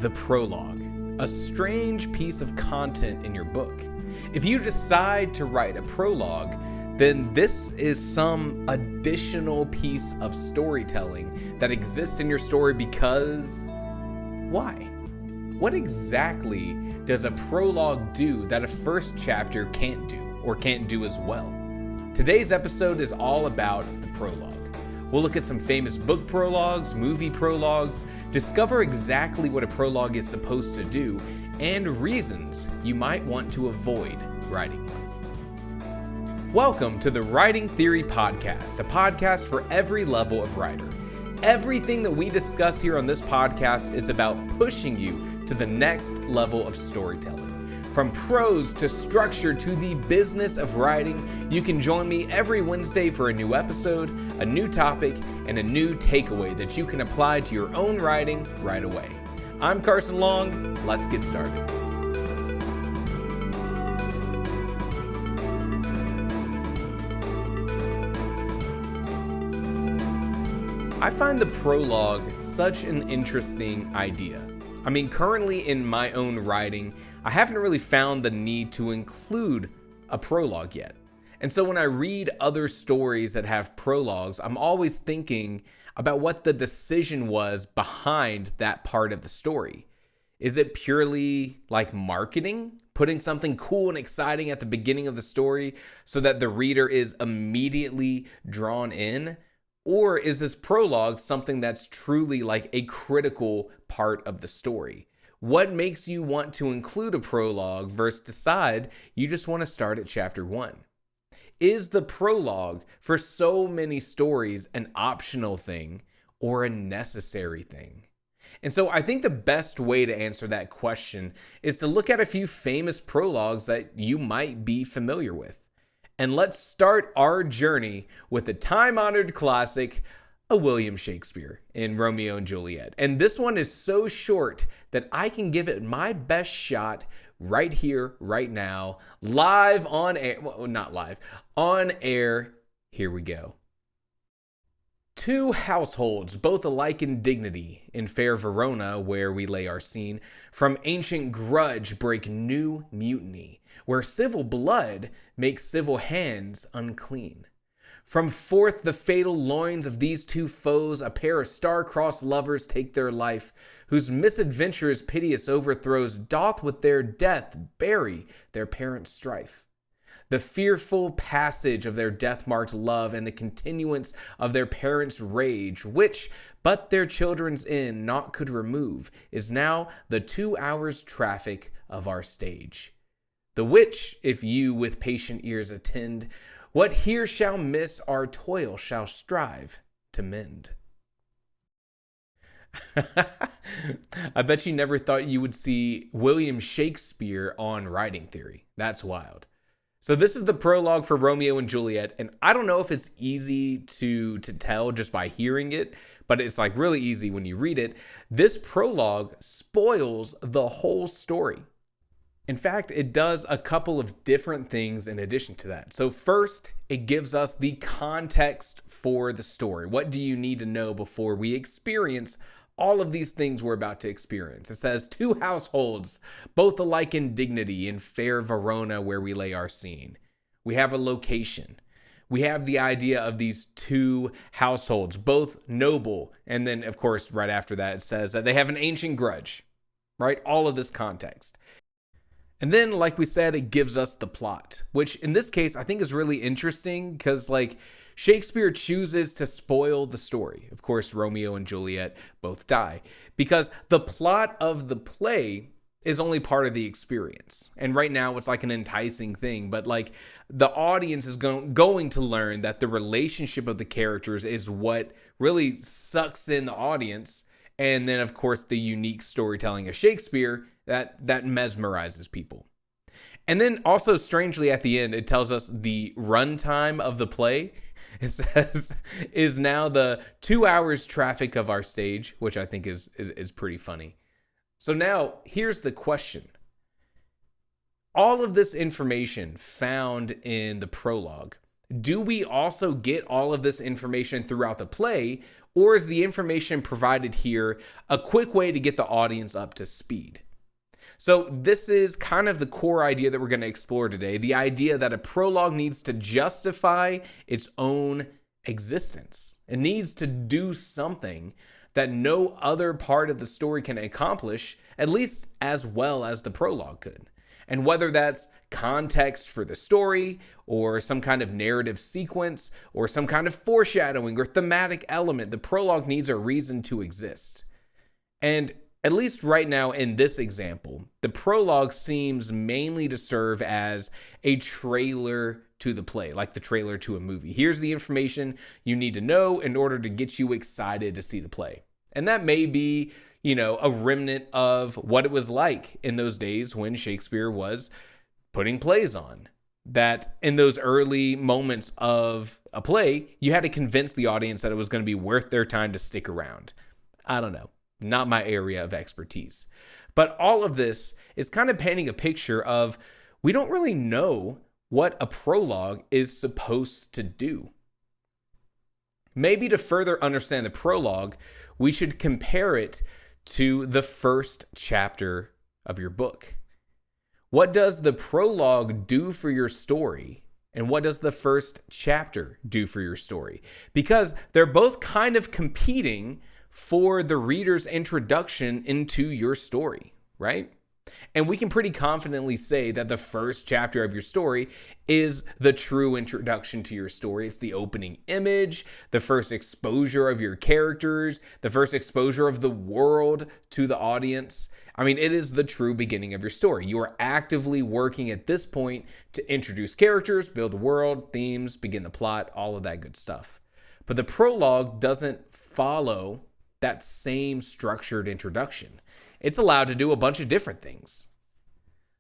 the prologue, a strange piece of content in your book. If you decide to write a prologue, then this is some additional piece of storytelling that exists in your story because why? What exactly does a prologue do that a first chapter can't do or can't do as well? Today's episode is all about the prologue. We'll look at some famous book prologues, movie prologues, discover exactly what a prologue is supposed to do, and reasons you might want to avoid writing one. Welcome to the Writing Theory Podcast, a podcast for every level of writer. Everything that we discuss here on this podcast is about pushing you to the next level of storytelling. From prose to structure to the business of writing, you can join me every Wednesday for a new episode, a new topic, and a new takeaway that you can apply to your own writing right away. I'm Carson Long. Let's get started. I find the prologue such an interesting idea. I mean, currently in my own writing, I haven't really found the need to include a prologue yet. And so when I read other stories that have prologues, I'm always thinking about what the decision was behind that part of the story. Is it purely like marketing, putting something cool and exciting at the beginning of the story so that the reader is immediately drawn in? Or is this prologue something that's truly like a critical part of the story? What makes you want to include a prologue versus decide you just want to start at chapter 1? Is the prologue for so many stories an optional thing or a necessary thing? And so I think the best way to answer that question is to look at a few famous prologues that you might be familiar with. And let's start our journey with the time-honored classic, a William Shakespeare in Romeo and Juliet. And this one is so short that I can give it my best shot right here, right now, live on air. Well, not live, on air. Here we go. Two households, both alike in dignity, in fair Verona, where we lay our scene, from ancient grudge break new mutiny, where civil blood makes civil hands unclean. From forth the fatal loins of these two foes, a pair of star-crossed lovers take their life, whose misadventures piteous overthrows doth with their death bury their parents' strife. The fearful passage of their death-marked love and the continuance of their parents' rage, which but their children's end naught could remove, is now the 2 hours' traffic of our stage. The which, if you with patient ears attend, what here shall miss our toil shall strive to mend. I bet you never thought you would see William Shakespeare on Writing Theory. That's wild. So this is the prologue for Romeo and Juliet, and I don't know if it's easy to tell just by hearing it, but it's like really easy when you read it. This prologue spoils the whole story. In fact, it does a couple of different things in addition to that. So first, it gives us the context for the story. What do you need to know before we experience all of these things we're about to experience? It says, two households, both alike in dignity, in fair Verona, where we lay our scene. We have a location. We have the idea of these two households, both noble. And then, of course, right after that, it says that they have an ancient grudge, right? All of this context. And then, like we said, it gives us the plot, which in this case, I think is really interesting because like Shakespeare chooses to spoil the story. Of course, Romeo and Juliet both die because the plot of the play is only part of the experience. And right now it's like an enticing thing, but like the audience is going to learn that the relationship of the characters is what really sucks in the audience. And then, of course, the unique storytelling of Shakespeare that mesmerizes people. And then also, strangely, at the end, it tells us the runtime of the play. It says is now the 2 hours traffic of our stage, which I think is pretty funny. So now here's the question. All of this information found in the prologue do we also get all of this information throughout the play, or is the information provided here a quick way to get the audience up to speed? So this is kind of the core idea that we're going to explore today, the idea that a prologue needs to justify its own existence. It needs to do something that no other part of the story can accomplish, at least as well as the prologue could. And whether that's context for the story, or some kind of narrative sequence, or some kind of foreshadowing or thematic element, the prologue needs a reason to exist. And at least right now in this example, the prologue seems mainly to serve as a trailer to the play, like the trailer to a movie. Here's the information you need to know in order to get you excited to see the play. And that may be, a remnant of what it was like in those days when Shakespeare was putting plays on. That in those early moments of a play, you had to convince the audience that it was going to be worth their time to stick around. I don't know. Not my area of expertise. But all of this is kind of painting a picture of we don't really know what a prologue is supposed to do. Maybe to further understand the prologue, we should compare it to the first chapter of your book. What does the prologue do for your story? And what does the first chapter do for your story? Because they're both kind of competing for the reader's introduction into your story, right? And we can pretty confidently say that the first chapter of your story is the true introduction to your story. It's the opening image, the first exposure of your characters, the first exposure of the world to the audience. I mean, it is the true beginning of your story. You are actively working at this point to introduce characters, build the world, themes, begin the plot, all of that good stuff. But the prologue doesn't follow that same structured introduction. It's allowed to do a bunch of different things.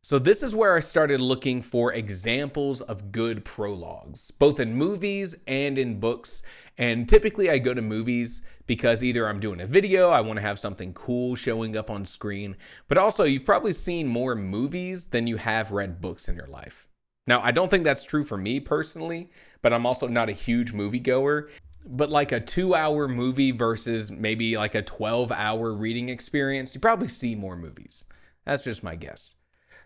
So this is where I started looking for examples of good prologues, both in movies and in books. And typically I go to movies because either I'm doing a video, I want to have something cool showing up on screen, but also you've probably seen more movies than you have read books in your life. Now, I don't think that's true for me personally, but I'm also not a huge moviegoer. But like a 2-hour movie versus maybe like a 12-hour reading experience, you probably see more movies. That's just my guess.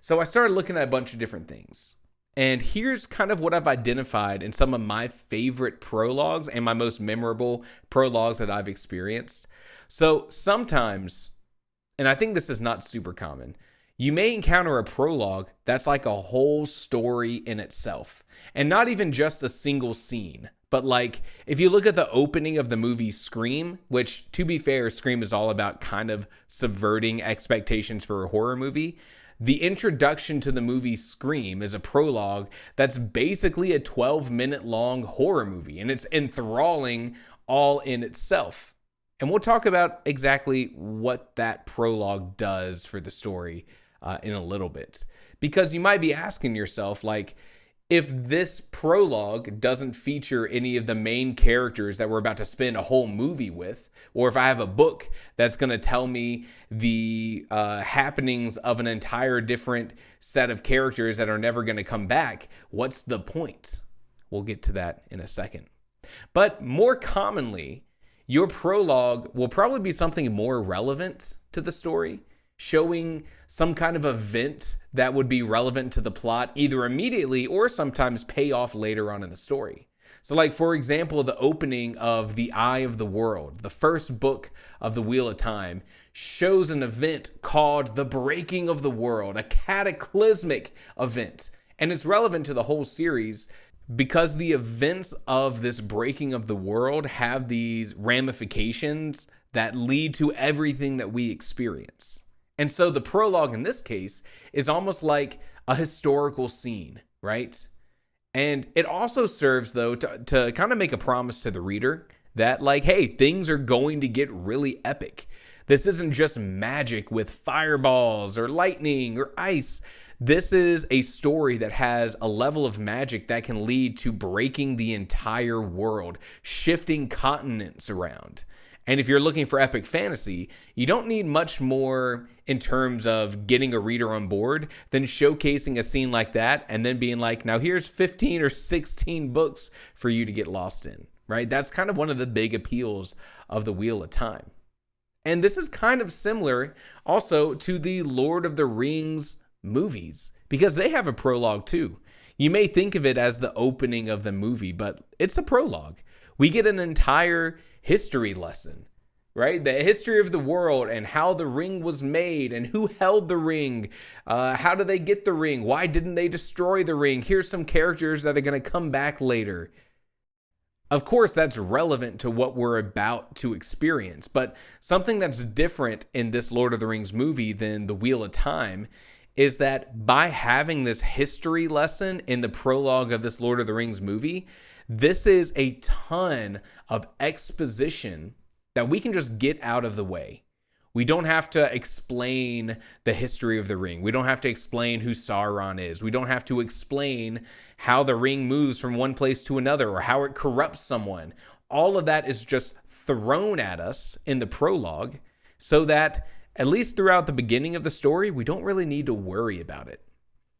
So I started looking at a bunch of different things. And here's kind of what I've identified in some of my favorite prologues and my most memorable prologues that I've experienced. So sometimes, and I think this is not super common, you may encounter a prologue that's like a whole story in itself. And not even just a single scene. But like, if you look at the opening of the movie Scream, which to be fair, Scream is all about kind of subverting expectations for a horror movie. The introduction to the movie Scream is a prologue that's basically a 12-minute long horror movie. And it's enthralling all in itself. And we'll talk about exactly what that prologue does for the story in a little bit. Because you might be asking yourself, like, if this prologue doesn't feature any of the main characters that we're about to spend a whole movie with, or if I have a book that's going to tell me the happenings of an entire different set of characters that are never going to come back, what's the point? We'll get to that in a second. But more commonly, your prologue will probably be something more relevant to the story, showing some kind of event that would be relevant to the plot either immediately or sometimes pay off later on in the story. So like, for example, the opening of The Eye of the World, the first book of the Wheel of Time, shows an event called the breaking of the world, a cataclysmic event. And it's relevant to the whole series because the events of this breaking of the world have these ramifications that lead to everything that we experience. And so the prologue in this case is almost like a historical scene, right? And it also serves, though, to kind of make a promise to the reader that, like, hey, things are going to get really epic. This isn't just magic with fireballs or lightning or ice. This is a story that has a level of magic that can lead to breaking the entire world, shifting continents around. And if you're looking for epic fantasy, you don't need much more in terms of getting a reader on board than showcasing a scene like that and then being like, now here's 15 or 16 books for you to get lost in, right? That's kind of one of the big appeals of the Wheel of Time. And this is kind of similar also to the Lord of the Rings movies, because they have a prologue too. You may think of it as the opening of the movie, but it's a prologue. We get an entire history lesson, right? The history of the world and how the ring was made and who held the ring. How did they get the ring? Why didn't they destroy the ring? Here's some characters that are going to come back later. Of course, that's relevant to what we're about to experience, but something that's different in this Lord of the Rings movie than the Wheel of Time is that by having this history lesson in the prologue of this Lord of the Rings movie, this is a ton of exposition that we can just get out of the way. We don't have to explain the history of the ring. We don't have to explain who Sauron is. We don't have to explain how the ring moves from one place to another or how it corrupts someone. All of that is just thrown at us in the prologue so that at least throughout the beginning of the story, we don't really need to worry about it.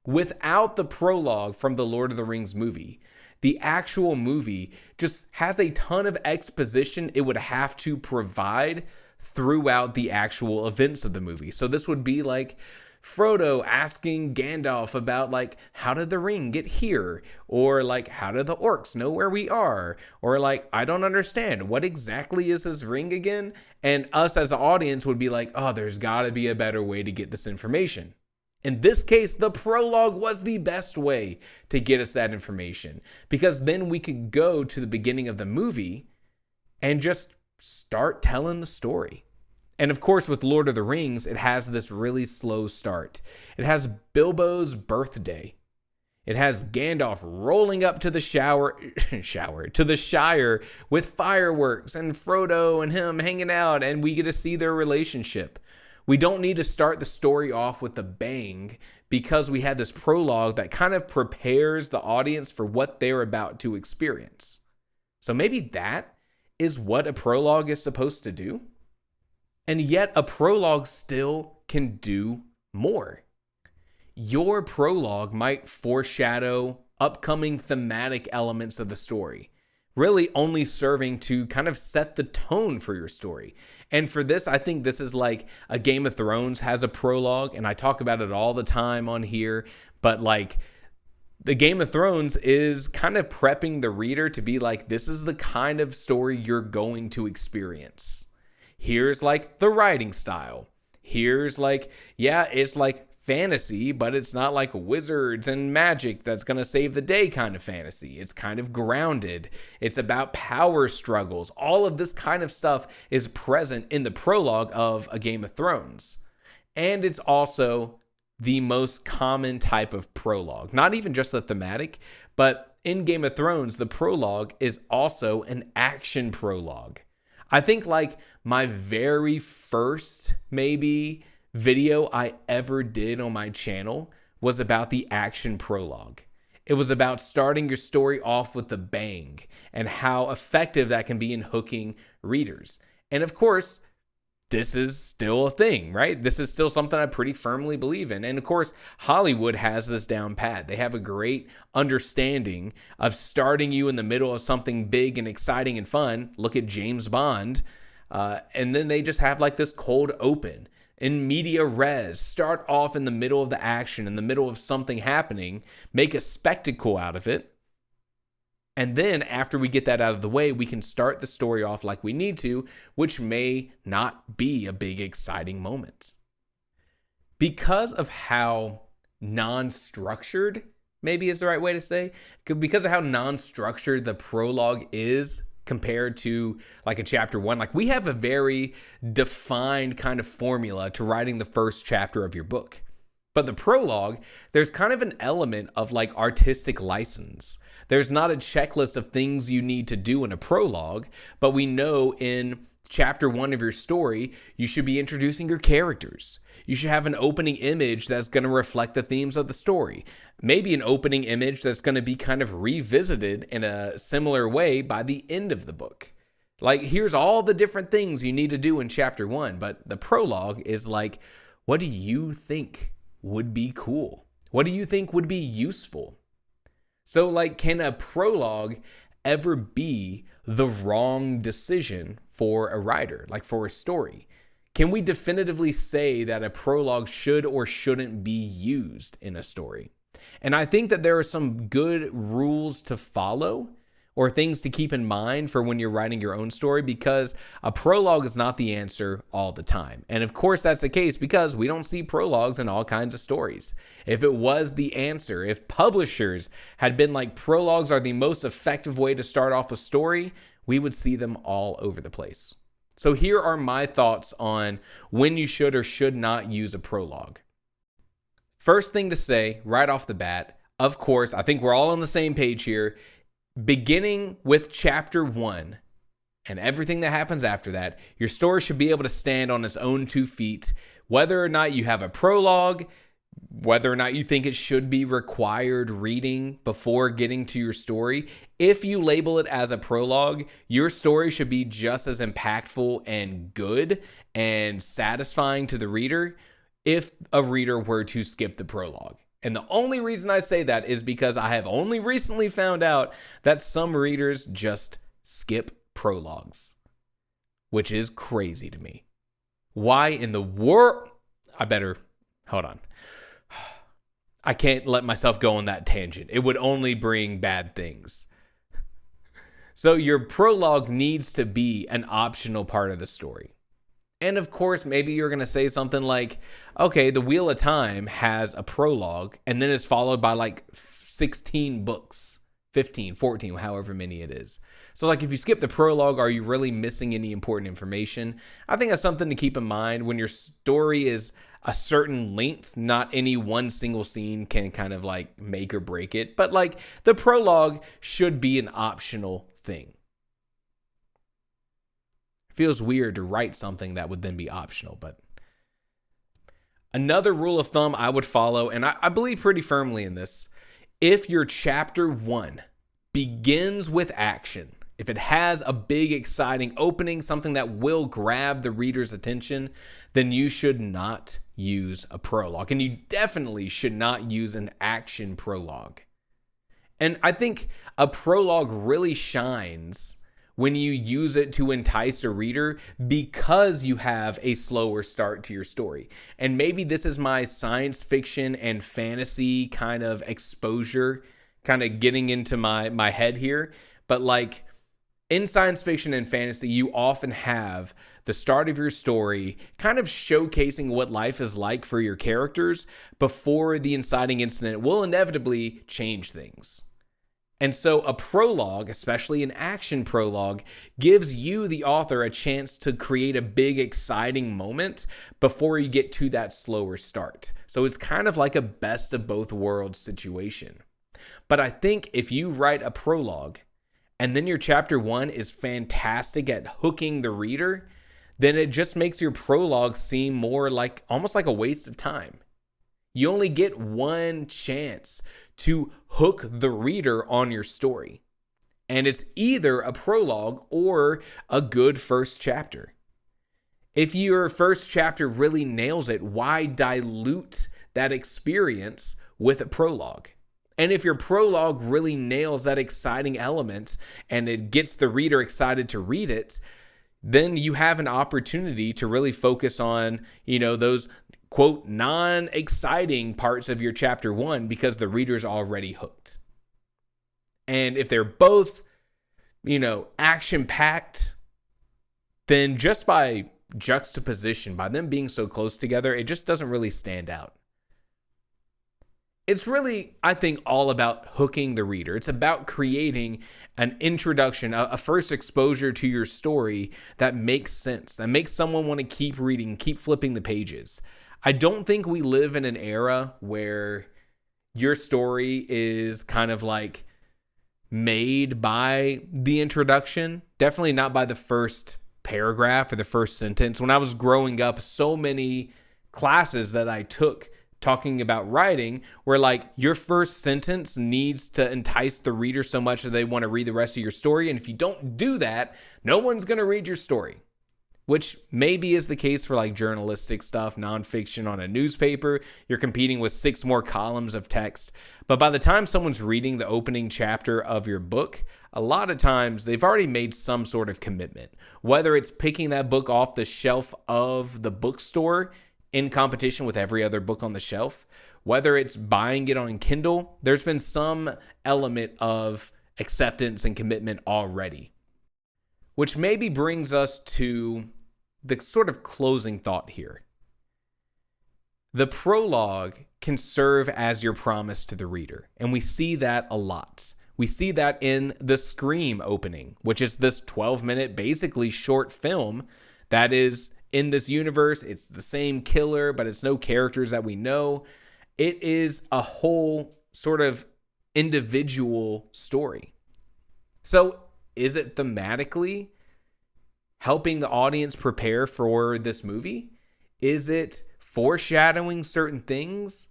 Without the prologue from the Lord of the Rings movie, the actual movie just has a ton of exposition it would have to provide throughout the actual events of the movie. So this would be like Frodo asking Gandalf about like, how did the ring get here? Or like, how did the orcs know where we are? Or like, I don't understand. What exactly is this ring again? And us as an audience would be like, oh, there's gotta be a better way to get this information. In this case, the prologue was the best way to get us that information, because then we could go to the beginning of the movie and just start telling the story. And of course, with Lord of the Rings, it has this really slow start. It has Bilbo's birthday. It has Gandalf rolling up to the to the Shire with fireworks and Frodo and him hanging out, and we get to see their relationship. We don't need to start the story off with a bang because we had this prologue that kind of prepares the audience for what they're about to experience. So maybe that is what a prologue is supposed to do. And yet a prologue still can do more. Your prologue might foreshadow upcoming thematic elements of the story, really only serving to kind of set the tone for your story. And for this, I think this is like a Game of Thrones has a prologue, and I talk about it all the time on here, but like the Game of Thrones is kind of prepping the reader to be like, this is the kind of story you're going to experience. Here's like the writing style. Here's like, yeah, it's like fantasy, but it's not like wizards and magic that's going to save the day kind of fantasy. It's kind of grounded. It's about power struggles. All of this kind of stuff is present in the prologue of A Game of Thrones. And it's also the most common type of prologue. Not even just the thematic, but in Game of Thrones, the prologue is also an action prologue. I think like my very first maybe video I ever did on my channel was about the action prologue. It was about starting your story off with a bang and how effective that can be in hooking readers. And of course, this is still a thing, right? This is still something I pretty firmly believe in. And of course, Hollywood has this down pat. They have a great understanding of starting you in the middle of something big and exciting and fun. Look at James Bond. And then they just have like this cold open. In media res, start off in the middle of the action, in the middle of something happening, make a spectacle out of it. And then after we get that out of the way, we can start the story off like we need to, which may not be a big exciting moment. Because of how non-structured, maybe is the right way to say, because of how non-structured the prologue is compared to like a chapter 1, like we have a very defined kind of formula to writing the first chapter of your book. But the prologue, there's kind of an element of like artistic license. There's not a checklist of things you need to do in a prologue, but we know in chapter 1 of your story, you should be introducing your characters. You should have an opening image that's going to reflect the themes of the story. Maybe an opening image that's going to be kind of revisited in a similar way by the end of the book. Like, here's all the different things you need to do in chapter 1. But the prologue is like, what do you think would be cool? What do you think would be useful? So, like, can a prologue ever be the wrong decision for a writer, like for a story? Can we definitively say that a prologue should or shouldn't be used in a story? And I think that there are some good rules to follow or things to keep in mind for when you're writing your own story, because a prologue is not the answer all the time. And of course, that's the case because we don't see prologues in all kinds of stories. If it was the answer, if publishers had been like, prologues are the most effective way to start off a story, we would see them all over the place. So here are my thoughts on when you should or should not use a prologue. First thing to say right off the bat, of course, I think we're all on the same page here. Beginning with chapter 1 and everything that happens after that, your story should be able to stand on its own 2 feet, whether or not you have a prologue, whether or not you think it should be required reading before getting to your story. If you label it as a prologue, your story should be just as impactful and good and satisfying to the reader if a reader were to skip the prologue. And the only reason I say that is because I have only recently found out that some readers just skip prologues, which is crazy to me. Why in the world? Hold on. I can't let myself go on that tangent. It would only bring bad things. So your prologue needs to be an optional part of the story. And of course, maybe you're going to say something like, okay, The Wheel of Time has a prologue and then it's followed by like 16 books, 15, 14, however many it is. So like if you skip the prologue, are you really missing any important information? I think that's something to keep in mind when your story is a certain length. Not any one single scene can kind of like make or break it, but like the prologue should be an optional thing. Feels weird to write something that would then be optional, but another rule of thumb I would follow, and I believe pretty firmly in this, if your chapter 1 begins with action, if it has a big, exciting opening, something that will grab the reader's attention, then you should not use a prologue. And you definitely should not use an action prologue. And I think a prologue really shines when you use it to entice a reader because you have a slower start to your story. And maybe this is my science fiction and fantasy kind of exposure, kind of getting into my head here. But like in science fiction and fantasy, you often have the start of your story kind of showcasing what life is like for your characters before the inciting incident will inevitably change things. And so a prologue, especially an action prologue, gives you, the author, a chance to create a big, exciting moment before you get to that slower start. So it's kind of like a best of both worlds situation. But I think if you write a prologue and then your chapter 1 is fantastic at hooking the reader, then it just makes your prologue seem more like almost like a waste of time. You only get one chance to hook the reader on your story. And it's either a prologue or a good first chapter. If your first chapter really nails it, why dilute that experience with a prologue? And if your prologue really nails that exciting element and it gets the reader excited to read it, then you have an opportunity to really focus on, those quote, non-exciting parts of your chapter 1 because the reader's already hooked. And if they're both, action-packed, then just by juxtaposition, by them being so close together, it just doesn't really stand out. It's really, I think, all about hooking the reader. It's about creating an introduction, a first exposure to your story that makes sense, that makes someone want to keep reading, keep flipping the pages. I don't think we live in an era where your story is kind of like made by the introduction. Definitely not by the first paragraph or the first sentence. When I was growing up, so many classes that I took talking about writing, where like your first sentence needs to entice the reader so much that they want to read the rest of your story. And if you don't do that, no one's going to read your story. Which maybe is the case for like journalistic stuff, nonfiction on a newspaper. You're competing with 6 more columns of text. But by the time someone's reading the opening chapter of your book, a lot of times they've already made some sort of commitment. Whether it's picking that book off the shelf of the bookstore in competition with every other book on the shelf, whether it's buying it on Kindle, there's been some element of acceptance and commitment already. Which maybe brings us to the sort of closing thought here. The prologue can serve as your promise to the reader, and we see that a lot. We see that in the Scream opening, which is this 12-minute, basically short film that is in this universe. It's the same killer, but it's no characters that we know. It is a whole sort of individual story. So is it thematically helping the audience prepare for this movie? Is it foreshadowing certain things?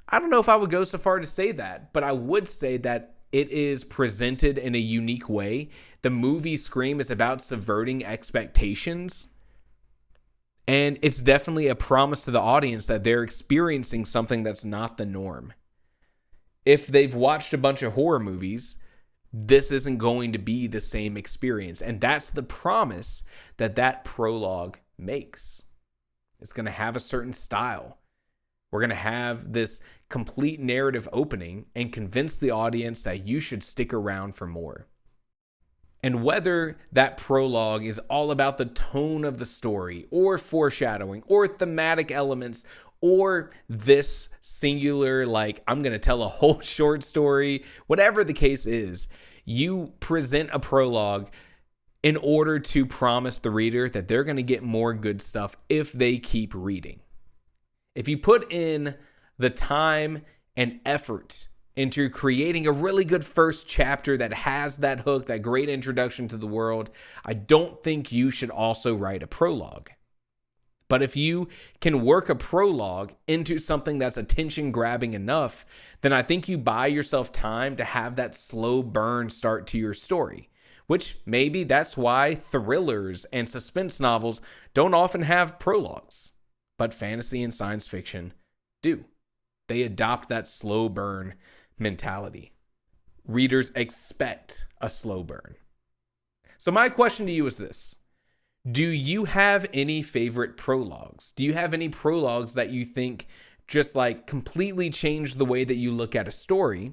I don't know if I would go so far to say that, but I would say that it is presented in a unique way. The movie Scream is about subverting expectations, and it's definitely a promise to the audience that they're experiencing something that's not the norm. If they've watched a bunch of horror movies, this isn't going to be the same experience. And that's the promise that prologue makes. It's going to have a certain style. We're going to have this complete narrative opening and convince the audience that you should stick around for more. And whether that prologue is all about the tone of the story or foreshadowing or thematic elements or this singular, like, I'm going to tell a whole short story, whatever the case is, you present a prologue in order to promise the reader that they're going to get more good stuff if they keep reading. If you put in the time and effort into creating a really good first chapter that has that hook, that great introduction to the world, I don't think you should also write a prologue. But if you can work a prologue into something that's attention-grabbing enough, then I think you buy yourself time to have that slow burn start to your story. Which maybe that's why thrillers and suspense novels don't often have prologues. But fantasy and science fiction do. They adopt that slow burn mentality. Readers expect a slow burn. So my question to you is this. Do you have any favorite prologues? Do you have any prologues that you think just like completely change the way that you look at a story?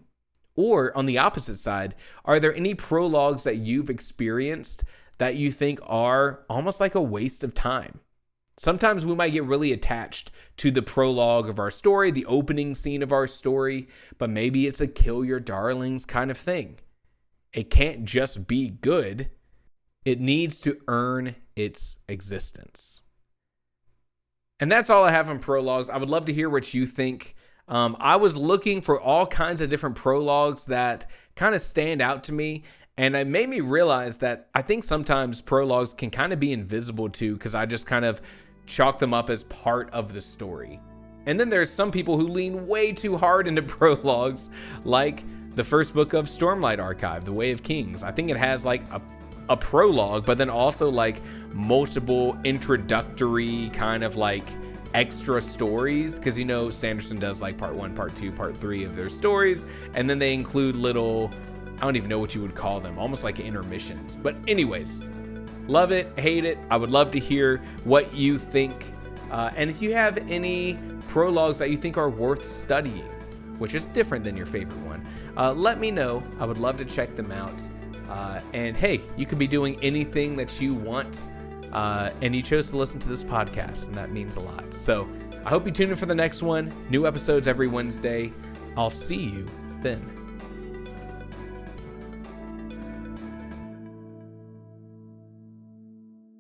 Or on the opposite side, are there any prologues that you've experienced that you think are almost like a waste of time? Sometimes we might get really attached to the prologue of our story, the opening scene of our story, but maybe it's a kill your darlings kind of thing. It can't just be good. It needs to earn its existence. And that's all I have on prologues. I would love to hear what you think. I was looking for all kinds of different prologues that kind of stand out to me. And it made me realize that I think sometimes prologues can kind of be invisible too, because I just kind of chalk them up as part of the story. And then there's some people who lean way too hard into prologues, like the first book of Stormlight Archive, The Way of Kings. I think it has like a prologue, but then also like multiple introductory kind of like extra stories, because you know Sanderson does like part 1, part 2, part 3 of their stories, and then they include little, I don't even know what you would call them, almost like intermissions. But anyways, love it, hate it. I would love to hear what you think, and if you have any prologues that you think are worth studying, which is different than your favorite one, let me know. I would love to check them out. And hey, you could be doing anything that you want, and you chose to listen to this podcast, and that means a lot. So I hope you tune in for the next one. New episodes every Wednesday. I'll see you then.